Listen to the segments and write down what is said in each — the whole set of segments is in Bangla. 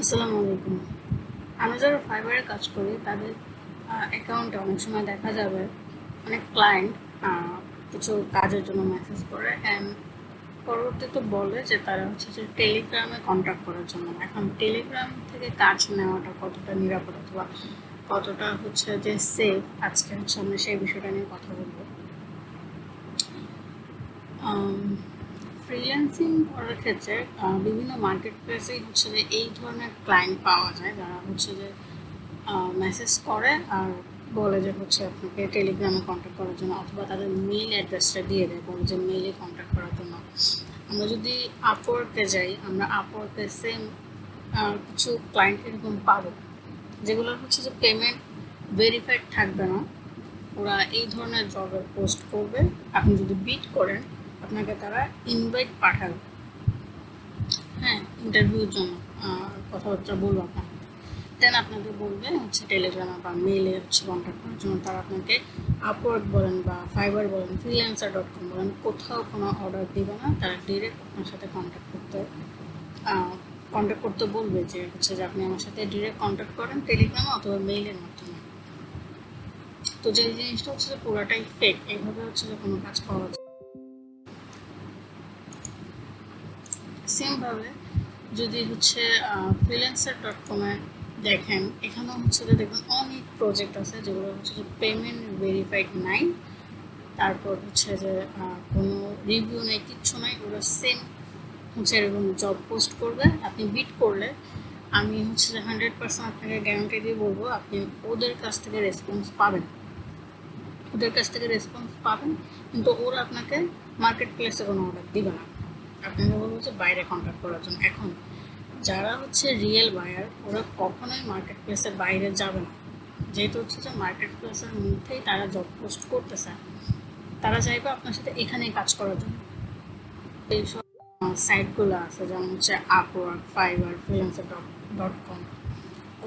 আসসালামু আলাইকুম। আমরা যারা ফাইবারে কাজ করি তাদের অ্যাকাউন্টে অনেক সময় দেখা যাবে অনেক ক্লায়েন্ট কিছু কাজের জন্য মেসেজ করে অ্যান্ড পরবর্তীতে বলে যে তারা হচ্ছে যে টেলিগ্রামে কন্ট্যাক্ট করার জন্য। এখন টেলিগ্রাম থেকে কাজ নেওয়াটা কতটা নিরাপদ অথবা কতটা হচ্ছে যে সেফ, আজকে হচ্ছে আমরা সেই বিষয়টা নিয়ে কথা বলবো। ফ্রিল্যান্সিং করার ক্ষেত্রে বিভিন্ন মার্কেট প্লেসেই হচ্ছে যে এই ধরনের ক্লায়েন্ট পাওয়া যায় যারা হচ্ছে যে মেসেজ করে আর বলে যে হচ্ছে আপনাকে টেলিগ্রামে কন্ট্যাক্ট করার জন্য, অথবা তাদের মেইল অ্যাড্রেসটা দিয়ে দেয়, বলে যে মেইলে কন্ট্যাক্ট করার জন্য। আমরা যদি আপওয়ার্কে যাই, আমরা আপওয়ার্কে সেম কিছু ক্লায়েন্ট এরকম পাবো যেগুলো হচ্ছে যে পেমেন্ট ভেরিফাইড থাকবে না। ওরা এই ধরনের জবের পোস্ট করবে, আপনি যদি বিট করেন আপনাকে তারা ইনভাইট পাঠাবে, হ্যাঁ, ইন্টারভিউর জন্য কথাবার্তা বলবো আপনাকে। দেন আপনাকে বলবে হচ্ছে টেলিগ্রামে বা মেইলে হচ্ছে কন্ট্যাক্ট করার জন্য। তারা আপনাকে আপওয়ার্ক বলেন বা ফাইবার বলেন, freelancer.com বলেন, কোথাও কোনো অর্ডার দিবে না। তারা ডিরেক্ট আপনার সাথে কন্ট্যাক্ট করতে বলবে যে হচ্ছে যে আপনি আমার সাথে ডিরেক্ট কন্ট্যাক্ট করেন টেলিগ্রামে অথবা মেইলের মাধ্যমে। তো যে জিনিসটা হচ্ছে যে পুরোটাই ফেক, এইভাবে হচ্ছে যে কোনো কাজ পাওয়া যায়। সেমভাবে যদি হচ্ছে freelancer.com-এ দেখেন, এখানেও হচ্ছে যে দেখবেন অনেক প্রজেক্ট আছে যেগুলো হচ্ছে যে পেমেন্ট ভেরিফাইড নাই, তারপর হচ্ছে যে কোনো রিভিউ নেই, কিচ্ছু নাই। ওরা সেম হচ্ছে এরকম জব পোস্ট করবে, আপনি বিট করলে আমি হচ্ছে যে 100% আপনাকে গ্যারান্টি দিয়ে বলবো আপনি ওদের কাছ থেকে রেসপন্স পাবেন, কিন্তু ওরা আপনাকে মার্কেট প্লেসে কোনো অর্ডার দিবে না, আপনাকে বলবো যে বাইরে কন্ট্যাক্ট করার জন্য। এখন যারা হচ্ছে রিয়েল বায়ার ওরা কখনোই মার্কেট প্লেসের বাইরে যাবে না, যেহেতু হচ্ছে যে মার্কেট প্লেসের মধ্যেই তারা জব পোস্ট করতেছে, তারা চাইবে আপনার সাথে এখানেই কাজ করার জন্য। এইসব সাইটগুলো আছে যেমন হচ্ছে আপওয়ার্ক, ফাইবার, freelancer.com,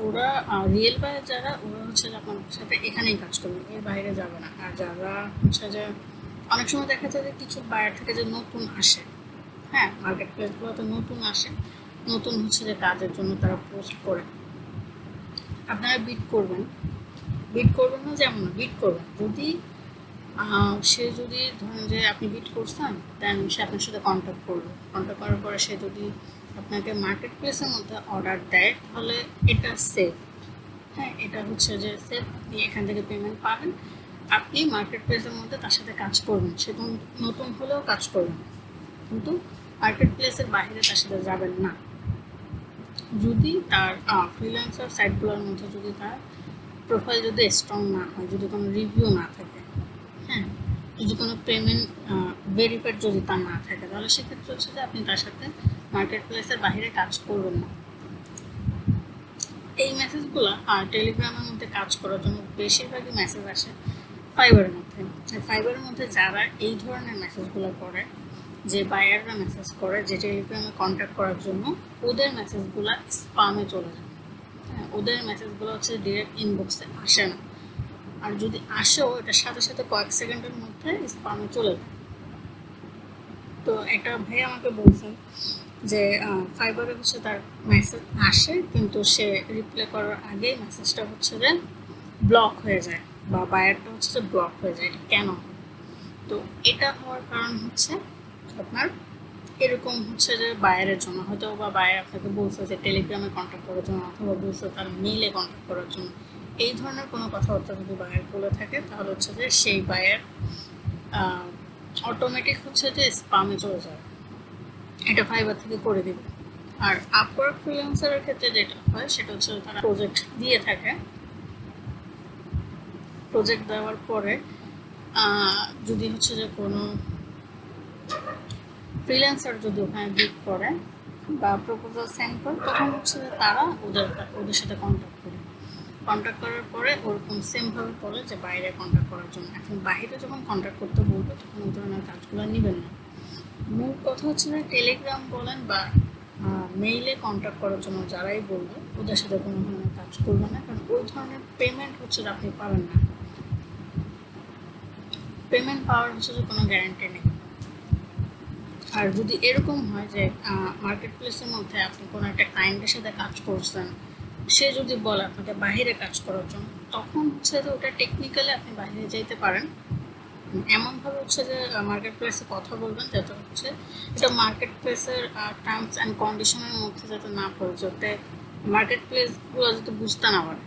ওরা রিয়েল বায়ার যারা, ওরা হচ্ছে যে আপনার সাথে এখানেই কাজ করবে, এর বাইরে যাবে না। আর যারা হচ্ছে যে অনেক সময় দেখা যায় যে কিছু বায়ার থেকে যে নতুন আসে, হ্যাঁ, মার্কেট প্লেসগুলোতে নতুন আসে, নতুন হচ্ছে যে কাজের জন্য তারা পোস্ট করে, আপনারা বিট করবেন না যেমন না, বিট করবেন। যদি সে যদি ধরেন যে আপনি বিট করছেন, দেন সে আপনার সাথে কন্ট্যাক্ট করার পরে সে যদি আপনাকে মার্কেট প্লেসের মধ্যে অর্ডার দেয় তাহলে এটা সেফ, হ্যাঁ, এটা হচ্ছে যে সেফ, আপনি এখান থেকে পেমেন্ট পাবেন, আপনি মার্কেট প্লেসের মধ্যে তার সাথে কাজ করবেন, সে নতুন হলেও কাজ করবেন, কিন্তু মার্কেট প্লেসের বাইরে তার সাথে যাবেন না। যদি তার ফ্রিল্যান্সার সাইটগুলোর মধ্যে যদি তার প্রোফাইল যদি স্ট্রং না হয়, যদি কোনো রিভিউ না থাকে, হ্যাঁ, যদি কোনো পেমেন্ট ভেরিফাইড যদি তার না থাকে, তাহলে সেক্ষেত্রে হচ্ছে যে আপনি তার সাথে মার্কেট প্লেসের বাইরে কাজ করবেন না। এই মেসেজগুলো টেলিগ্রামের মধ্যে কাজ করার জন্য বেশিরভাগই মেসেজ আসে ফাইবারের মধ্যে যারা এই ধরনের মেসেজগুলো করে, যে বায়াররা মেসেজ করে যে টেলিগ্রামে কন্ট্যাক্ট করার জন্য, ওদের মেসেজগুলো স্পামে চলে যায়, হ্যাঁ, ওদের মেসেজগুলো হচ্ছে ডিরেক্ট ইনবক্সে আসে না, আর যদি আসেও এটার সাথে সাথে কয়েক সেকেন্ডের মধ্যে স্পামে চলে যায়। তো একটা ভাই আমাকে বলছেন যে ফাইবারে হচ্ছে তার মেসেজ আসে কিন্তু সে রিপ্লাই করার আগেই মেসেজটা হচ্ছে যে ব্লক হয়ে যায় বা বায়ারটা হচ্ছে যে ব্লক হয়ে যায়। এটা কেন? তো এটা হওয়ার কারণ হচ্ছে আপনার এরকম হচ্ছে যে বায়ারের জন্য, হয়তো বা বায়ার আপনাকে বলছে যে টেলিগ্রামে কন্ট্যাক্ট করার জন্য, অথবা বলছে তার মেইলে কন্ট্যাক্ট করার জন্য। এই ধরনের কোনো কথাবার্তা যদি বায়ার বলে থাকে তাহলে হচ্ছে যে সেই বায়ার অটোমেটিক হচ্ছে যে স্পামে চলে যাবে, এটা ফাইবার থেকে করে দিবে। আর আপওয়ার্ক ফ্রিল্যান্সারের ক্ষেত্রে যেটা হয় সেটা হচ্ছে তারা প্রজেক্ট দিয়ে থাকে, প্রজেক্ট দেওয়ার পরে যদি হচ্ছে যে কোনো ফ্রিল্যান্সার যদি ওখানে বিট করে বা প্রপোজাল সেন্ড করে, তখন হচ্ছে যে তারা ওদের সাথে কন্ট্যাক্ট করার পরে ওরকম সেমভাবে বলে যে বাইরে কন্ট্যাক্ট করার জন্য। এখন বাইরে যখন কন্ট্যাক্ট করতে বলবে তখন ওই ধরনের কাজগুলো নেবেন না। মূল কথা হচ্ছে যে টেলিগ্রাম বলেন বা মেইলে কন্ট্যাক্ট করার জন্য যারাই বলবে ওদের সাথে কোনো ধরনের কাজ করবে না, কারণ ওই ধরনের পেমেন্ট হচ্ছে যে আপনি পাবেন না, পেমেন্ট পাওয়ার হচ্ছে যে কোনো গ্যারান্টি নেই। আর যদি এরকম হয় যে মার্কেট প্লেসের মধ্যে আপনি কোনো একটা ক্লায়েন্টের সাথে কাজ করছেন, সে যদি বলে আপনাকে বাইরে কাজ করার জন্য, তখন হচ্ছে যে ওটা টেকনিক্যালি আপনি বাইরে যেতে পারেন। এমনভাবে হচ্ছে যে মার্কেট প্লেসে কথা বলবেন যাতে হচ্ছে এটা মার্কেট প্লেসের টার্মস অ্যান্ড কন্ডিশনের মধ্যে যাতে না পড়ে, যাতে মার্কেট প্লেসগুলো যাতে বুঝতে না পারে।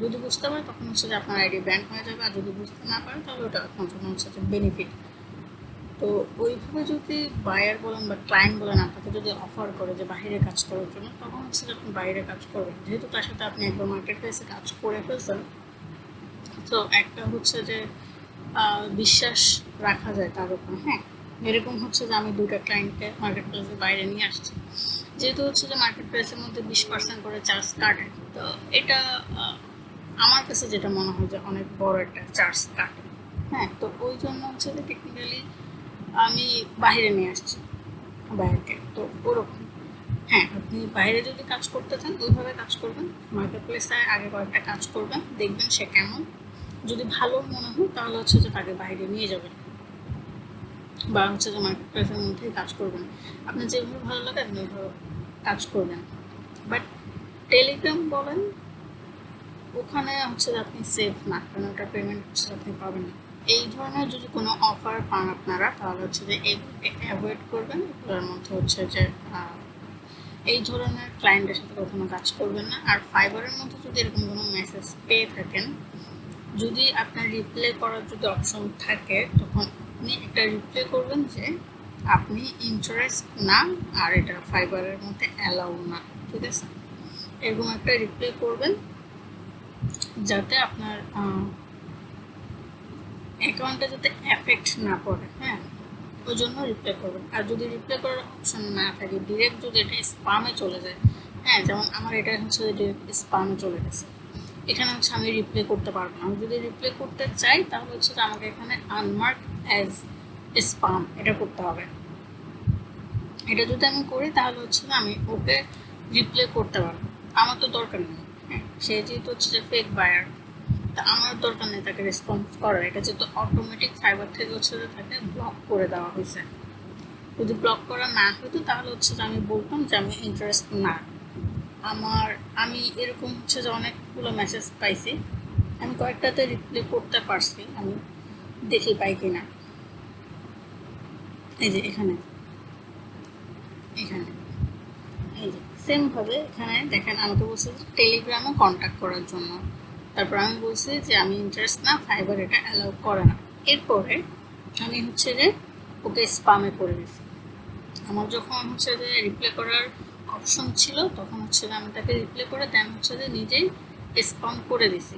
যদি বুঝতে পারে তখন হচ্ছে যে আপনার আইডি ব্যান হয়ে যাবে, আর যদি বুঝতে না পারে তাহলে ওটা আপনার জন্য হচ্ছে যে বেনিফিট। তো ওইভাবে যদি বায়ার বলেন বা ক্লায়েন্ট বলেন আপনাকে যদি অফার করে যে বাইরে কাজ করার জন্য, তখন হচ্ছে যে আপনি বাইরে কাজ করবেন, যেহেতু তার সাথে আপনি একবার মার্কেট প্লেসে কাজ করে ফেলছেন। তো একটা হচ্ছে যে বিশ্বাস রাখা যায় তার উপর। হ্যাঁ, এরকম হচ্ছে যে আমি 2টা ক্লায়েন্টকে মার্কেট প্লেসের বাইরে নিয়ে আসছি, যেহেতু হচ্ছে যে মার্কেট প্লেসের মধ্যে 20% করে চার্জ কাটে। তো এটা আমার কাছে যেটা মনে হয় যে অনেক বড় একটা চার্জ কাটে। হ্যাঁ, তো ওই জন্য হচ্ছে যে টেকনিক্যালি আমি বাইরে নিয়ে আসছি বাইরকে। তো ওরকম হ্যাঁ, আপনি বাইরে যদি কাজ করতে চান ওইভাবে কাজ করবেন, মার্কেট প্লেসে আগে কয়েকটা কাজ করবেন, দেখবেন সে কেমন। যদি ভালো মনে হয় তাহলে হচ্ছে যে তাকে বাইরে নিয়ে যাবেন, বা হচ্ছে যে মার্কেট প্লেসের মধ্যেই কাজ করবেন। আপনার যেভাবে ভালো লাগে আপনি ওইভাবে কাজ করবেন। বাট টেলিগ্রাম বলেন, ওখানে হচ্ছে যে আপনি সেফ না, কারণ ওটা পেমেন্ট হচ্ছে আপনি পাবেন না। এই ধরনের যদি কোনো অফার পান আপনারা, তাহলে হচ্ছে যে এইগুলোকে অ্যাভয়েড করবেন। এগুলোর মধ্যে হচ্ছে যে এই ধরনের ক্লায়েন্টের সাথে কখনো কাজ করবেন না। আর ফাইবারের মধ্যে যদি এরকম কোনো মেসেজ পেয়ে থাকেন, যদি আপনার রিপ্লাই করার যদি অপশন থাকে, তখন আপনি একটা রিপ্লাই করবেন যে আপনি ইন্টারেস্ট না, আর এটা ফাইবারের মধ্যে অ্যালাউ না, ঠিক আছে? এরকম একটা রিপ্লাই করবেন যাতে আপনার অ্যাকাউন্টে যাতে এফেক্ট না পড়ে। হ্যাঁ, ওই জন্য রিপ্লাই করবেন। আর যদি রিপ্লাই করার অপশন না থাকে, ডিরেক্ট যদি এটা স্পামে চলে যায়, হ্যাঁ, যেমন আমার এটা হচ্ছে ডিরেক্ট স্পামে চলে গেছে, এখানে হচ্ছে আমি রিপ্লাই করতে পারবো না। আমি যদি রিপ্লাই করতে চাই তাহলে হচ্ছে যে আমাকে এখানে আনমার্ক অ্যাজ স্পাম এটা করতে হবে। এটা যদি আমি করি তাহলে হচ্ছে যে আমি ওকে রিপ্লাই করতে পারবো। আমার তো দরকার নেই, হ্যাঁ, সে যেহেতু হচ্ছে যে ফেক বায়ার, তা আমার দরকার নেই তাকে রেসপন্স করার। এটা যেহেতু অটোমেটিক ফাইবার থেকে হচ্ছে যে তাকে ব্লক করে দেওয়া হয়েছে। যদি ব্লক করা না হতো তাহলে হচ্ছে যে আমি বলতাম যে আমি ইন্টারেস্ট না। আমি এরকম হচ্ছে যে অনেকগুলো মেসেজ পাইছি, আমি কয়েকটাতে রিপ্লাই করতে পারছি, আমি দেখি পাই কিনা। এই যে এখানে এখানে এই যে সেমভাবে এখানে দেখেন আমাকে বলছে যে টেলিগ্রামে কন্ট্যাক্ট করার জন্য, তারপর আমি বলছি যে আমি ইন্টারেস্ট না, ফাইবার এটা অ্যালাউ করে না। এরপরে আমি হচ্ছে যে ওকে স্পামে করে দিয়েছি। আমার যখন হচ্ছে যে রিপ্লাই করার অপশন ছিল তখন হচ্ছে যে আমি তাকে রিপ্লাই করে দেন হচ্ছে যে নিজেই স্পাম করে দিছি।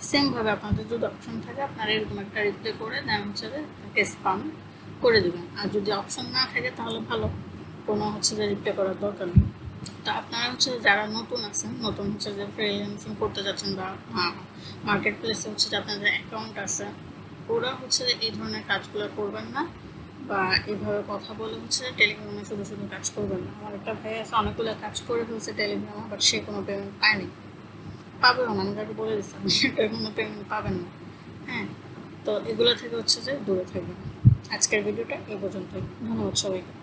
সেমভাবে আপনাদের যদি অপশন থাকে আপনারা এরকম একটা রিপ্লাই করে দেন হচ্ছে যে তাকে স্পাম করে দেবেন। আর যদি অপশন না থাকে তাহলে ভালো, কোনো হচ্ছে যে রিপ্লাই করার দরকার নেই। তো আপনারা হচ্ছে যারা নতুন আছেন, নতুন হচ্ছে যে ফ্রিল্যান্সিং করতে যাচ্ছেন বা মার্কেট প্লেসে হচ্ছে যে আপনাদের অ্যাকাউন্ট আছে, ওরা হচ্ছে যে এই ধরনের কাজগুলো করবেন না, বা এইভাবে কথা বলে হচ্ছে টেলিগ্রামে শুধু শুধু কাজ করবেন না। আমার একটা ভাই আছে অনেকগুলো কাজ করে ফেলছে টেলিগ্রামে, বাট সে কোনো পেমেন্ট পায়নি, পাবেও না। আমি তাকে বলে দিচ্ছি আপনি কোনো পেমেন্ট পাবেন না। হ্যাঁ, তো এগুলো থেকে হচ্ছে যে দূরে থাকবেন। আজকের ভিডিওটা এই পর্যন্তই। ধন্যবাদ সবাইকে।